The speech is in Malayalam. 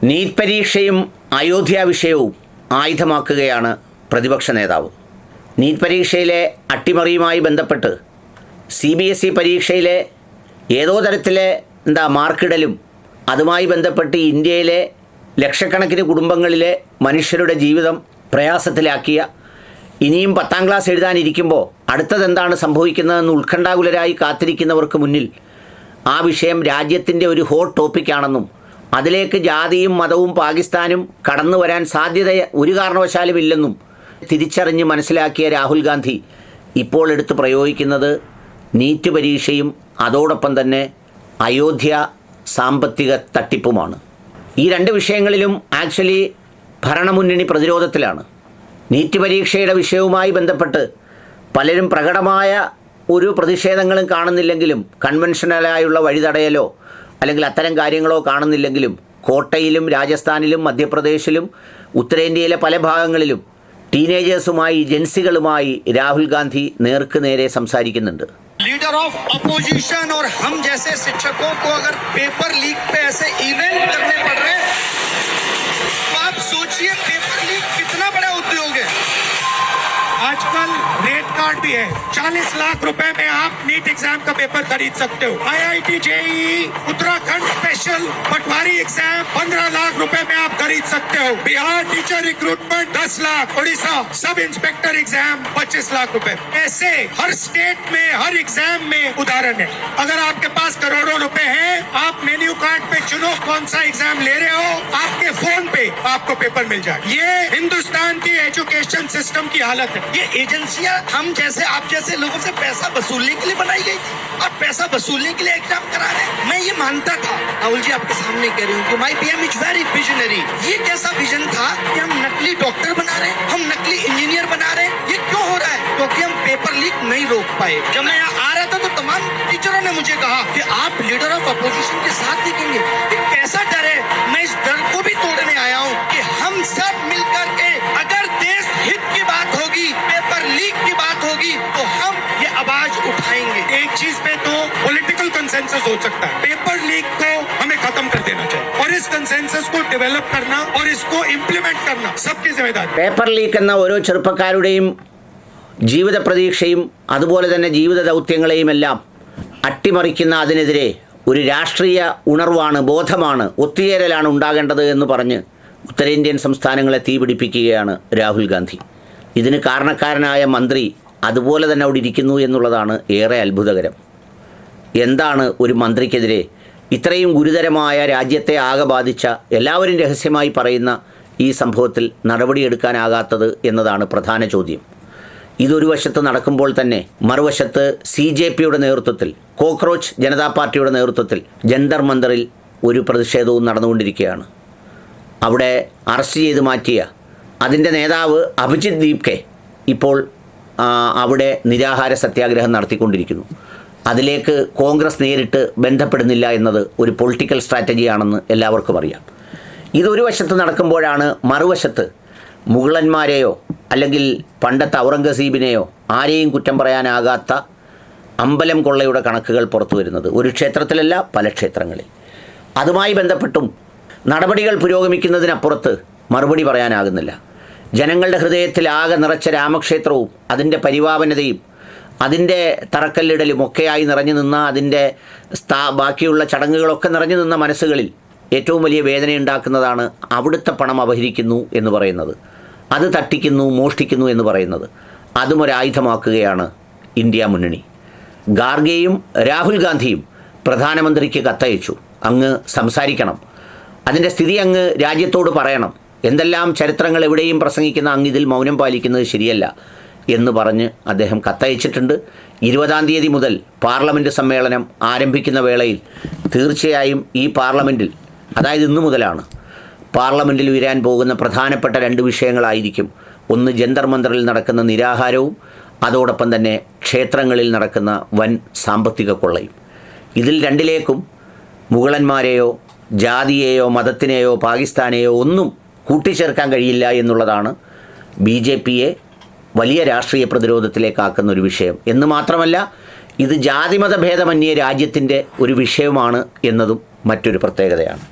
നീറ്റ് പരീക്ഷയും അയോധ്യ വിഷയവും ആയുധമാക്കുകയാണ് പ്രതിപക്ഷ നേതാവ്. നീറ്റ് പരീക്ഷയിലെ അട്ടിമറിയുമായി ബന്ധപ്പെട്ട് CBSE പരീക്ഷയിലെ ഏതോ തരത്തിലെ മാർക്കിടലും അതുമായി ബന്ധപ്പെട്ട് ഇന്ത്യയിലെ ലക്ഷക്കണക്കിന് കുടുംബങ്ങളിലെ മനുഷ്യരുടെ ജീവിതം പ്രയാസത്തിലാക്കിയ, ഇനിയും 10ാം ക്ലാസ് എഴുതാനിരിക്കുമ്പോൾ അടുത്തതെന്താണ് സംഭവിക്കുന്നതെന്ന് ഉത്കണ്ഠാകുലരായി കാത്തിരിക്കുന്നവർക്ക് മുന്നിൽ ആ വിഷയം രാജ്യത്തിൻ്റെ ഒരു ഹോട്ട് ടോപ്പിക്കാണെന്നും അതിലേക്ക് ജാതിയും മതവും പാകിസ്ഥാനും കടന്നു വരാൻ സാധ്യത ഒരു കാരണവശാലും ഇല്ലെന്നും തിരിച്ചറിഞ്ഞ് മനസ്സിലാക്കിയ രാഹുൽ ഗാന്ധി ഇപ്പോൾ എടുത്ത് പ്രയോഗിക്കുന്നത് നീറ്റ് പരീക്ഷയും അതോടൊപ്പം തന്നെ അയോധ്യ സാമ്പത്തിക തട്ടിപ്പുമാണ്. ഈ രണ്ട് വിഷയങ്ങളിലും ആക്ച്വലി ഭരണമുന്നണി പ്രതിരോധത്തിലാണ്. നീറ്റ് പരീക്ഷയുടെ വിഷയവുമായി ബന്ധപ്പെട്ട് പലരും പ്രകടമായ ഒരു പ്രതിഷേധങ്ങളും കാണുന്നില്ലെങ്കിലും, കൺവെൻഷനലായുള്ള വഴിതടയലോ അല്ലെങ്കിൽ അത്തരം കാര്യങ്ങളോ കാണുന്നില്ലെങ്കിലും, കോട്ടയിലും രാജസ്ഥാനിലും മധ്യപ്രദേശിലും ഉത്തരേന്ത്യയിലെ പല ഭാഗങ്ങളിലും ടീനേജേഴ്സുമായി, ജൻസികളുമായി രാഹുൽ ഗാന്ധി നേർക്ക് നേരെ സംസാരിക്കുന്നുണ്ട്. लीडर ऑफ अपोजिशन और हम जैसे शिक्षकों को अगर पेपर लीक पे ऐसे इवेंट करने पड़ रहे हैं तो आप सोचिए पेपर लीक कितना बड़ा उद्योग है. आजकल रेट कार्ड भी है. 40 लाख रुपए में आप नीट एग्जाम का पेपर खरीद सकते हो. IIT JEE उत्तराखंड स्पेशल पटवारी एग्जाम 15 लाख रुपए में आप खरीद सकते हो. Bihar teacher recruitment 10 lakh. Orissa sub inspector exam 25 lakh रुपए. ऐसे हर स्टेट में हर एग्जाम में उदाहरण है. अगर आपके पास करोड़ों रुपए हैं, आप मेन्यू कार्ड पे चुनो कौन सा एग्जाम ले रहे हो, आपके फोन पे आपको पेपर मिल जाए. ये हिंदुस्तान की एजुकेशन सिस्टम की हालत है. ये एजेंसियां हम जैसे आप जैसे लोगों से पैसा वसूलने के लिए बनाई गई थी और पैसा वसूलने के लिए एग्जाम करा रहे हैं. मैं ये मानता था, राहुल जी आपके सामने कह रही हूँ कि my PM is very visionary. ये कैसा विजन था कि हम नकली डॉक्टर बना रहे हैं, हम नकली इंजीनियर बना रहे हैं. ये क्यों हो रहा है? क्योंकि हम पेपर लीक नहीं रोक पाए. जब मैं यहाँ आ रहा था तो तमाम टीचरों ने मुझे कहा कि आप लीडर ऑफ अपोजिशन के साथ दिखेंगे. ये कैसा डर है? मैं इस डर को भी तोड़ने आया हूँ कि हम सब मिलकर के अगर देश हित की बात होगी, पेपर लीक की बात होगी तो हम ये आवाज उठाएंगे. एक चीज पे तो पॉलिटिकल कंसेंसस हो सकता है. पेपर लीक को हमें खत्म कर देना चाहिए और इस कंसेंसस को डेवलप करना और इसको इम्प्लीमेंट करना सबकी जिम्मेदारी. പേപ്പർ ലീക്ക് എന്ന ഓരോ ചെറുപ്പക്കാരുടെയും ജീവിത പ്രതീക്ഷയും അതുപോലെ തന്നെ ജീവിത ദൗത്യങ്ങളെയുമെല്ലാം അട്ടിമറിക്കുന്ന അതിനെതിരെ ഒരു രാഷ്ട്രീയ ഉണർവാണ്, ബോധമാണ്, ഒത്തുചേരലാണ് ഉണ്ടാകേണ്ടത് എന്ന് പറഞ്ഞ് ഉത്തരേന്ത്യൻ സംസ്ഥാനങ്ങളെ തീപിടിപ്പിക്കുകയാണ് രാഹുൽ ഗാന്ധി. ഇതിന് കാരണക്കാരനായ മന്ത്രി അതുപോലെ തന്നെ അവിടെ ഇരിക്കുന്നു എന്നുള്ളതാണ് ഏറെ അത്ഭുതകരം. എന്താണ് ഒരു മന്ത്രിക്കെതിരെ ഇത്രയും ഗുരുതരമായ, രാജ്യത്തെ ആകെ ബാധിച്ച, എല്ലാവരും രഹസ്യമായി പറയുന്ന ഈ സംഭവത്തിൽ നടപടിയെടുക്കാനാകാത്തത് എന്നതാണ് പ്രധാന ചോദ്യം. ഇതൊരു വശത്ത് നടക്കുമ്പോൾ തന്നെ മറുവശത്ത് CJPയുടെ നേതൃത്വത്തിൽ, കോക്രോച്ച് ജനതാ പാർട്ടിയുടെ നേതൃത്വത്തിൽ ജന്തർ മന്ദറിൽ ഒരു പ്രതിഷേധവും നടന്നുകൊണ്ടിരിക്കുകയാണ്. അവിടെ അറസ്റ്റ് ചെയ്ത് മാറ്റിയ അതിൻ്റെ നേതാവ് അഭിജിത് ദീപ്കെ ഇപ്പോൾ അവിടെ നിരാഹാര സത്യാഗ്രഹം നടത്തിക്കൊണ്ടിരിക്കുന്നു. അതിലേക്ക് കോൺഗ്രസ് നേരിട്ട് ബന്ധപ്പെടുന്നില്ല എന്നത് ഒരു പൊളിറ്റിക്കൽ സ്ട്രാറ്റജിയാണെന്ന് എല്ലാവർക്കും അറിയാം. ഇതൊരു വശത്ത് നടക്കുമ്പോഴാണ് മറുവശത്ത് മുഗളന്മാരെയോ അല്ലെങ്കിൽ പണ്ടത്തെ ഔറംഗസീബിനെയോ ആരെയും കുറ്റം പറയാനാകാത്ത അമ്പലം കൊള്ളയുടെ കണക്കുകൾ പുറത്തു വരുന്നത്. ഒരു ക്ഷേത്രത്തിലല്ല, പല ക്ഷേത്രങ്ങളിൽ. അതുമായി ബന്ധപ്പെട്ടും നടപടികൾ പുരോഗമിക്കുന്നതിനപ്പുറത്ത് മറുപടി പറയാനാകുന്നില്ല. ജനങ്ങളുടെ ഹൃദയത്തിൽ ആകെ നിറച്ച രാമക്ഷേത്രവും അതിൻ്റെ പരിപാവനതയും അതിൻ്റെ തറക്കല്ലിടലും ഒക്കെയായി നിറഞ്ഞു നിന്ന, അതിൻ്റെ ബാക്കിയുള്ള ചടങ്ങുകളൊക്കെ നിറഞ്ഞു നിന്ന മനസ്സുകളിൽ ഏറ്റവും വലിയ വേദനയുണ്ടാക്കുന്നതാണ് അവിടുത്തെ പണം അപഹരിക്കുന്നു എന്ന് പറയുന്നത്, അത് തട്ടിക്കുന്നു, മോഷ്ടിക്കുന്നു എന്ന് പറയുന്നത്. അതും ഒരായുധമാക്കുകയാണ് ഇന്ത്യ മുന്നണി. ഖാർഗെയും രാഹുൽ ഗാന്ധിയും പ്രധാനമന്ത്രിക്ക് കത്തയച്ചു, അങ്ങ് സംസാരിക്കണം, അതിൻ്റെ സ്ഥിതി അങ്ങ് രാജ്യത്തോട് പറയണം, എന്തെല്ലാം ചരിത്രങ്ങൾ എവിടെയും പ്രസംഗിക്കുന്ന അങ്ങ് ഇതിൽ മൗനം പാലിക്കുന്നത് ശരിയല്ല എന്ന് പറഞ്ഞ് അദ്ദേഹം കത്തയച്ചിട്ടുണ്ട്. 20-ാം തീയതി മുതൽ പാർലമെൻറ്റ് സമ്മേളനം ആരംഭിക്കുന്ന വേളയിൽ തീർച്ചയായും ഈ പാർലമെൻറ്റിൽ, അതായത് ഇന്നു മുതലാണ് പാർലമെൻറ്റിൽ ഉയരാൻ പോകുന്ന പ്രധാനപ്പെട്ട 2 വിഷയങ്ങളായിരിക്കും. ഒന്ന് ജന്തർ മന്ദറിൽ നടക്കുന്ന നിരാഹാരവും അതോടൊപ്പം തന്നെ ക്ഷേത്രങ്ങളിൽ നടക്കുന്ന വൻ സാമ്പത്തിക കൊള്ളയും. ഇതിൽ രണ്ടിലേക്കും മുഗളന്മാരെയോ ജാതിയെയോ മതത്തിനെയോ പാകിസ്ഥാനെയോ ഒന്നും കൂട്ടിച്ചേർക്കാൻ കഴിയില്ല എന്നുള്ളതാണ് BJPയെ വലിയ രാഷ്ട്രീയ പ്രതിരോധത്തിലേക്കാക്കുന്ന ഒരു വിഷയം. എന്ന് മാത്രമല്ല, ഇത് ജാതിമത ഭേദമന്യേ രാജ്യത്തിൻ്റെ ഒരു വിഷയമാണ് എന്നതും മറ്റൊരു പ്രത്യേകതയാണ്.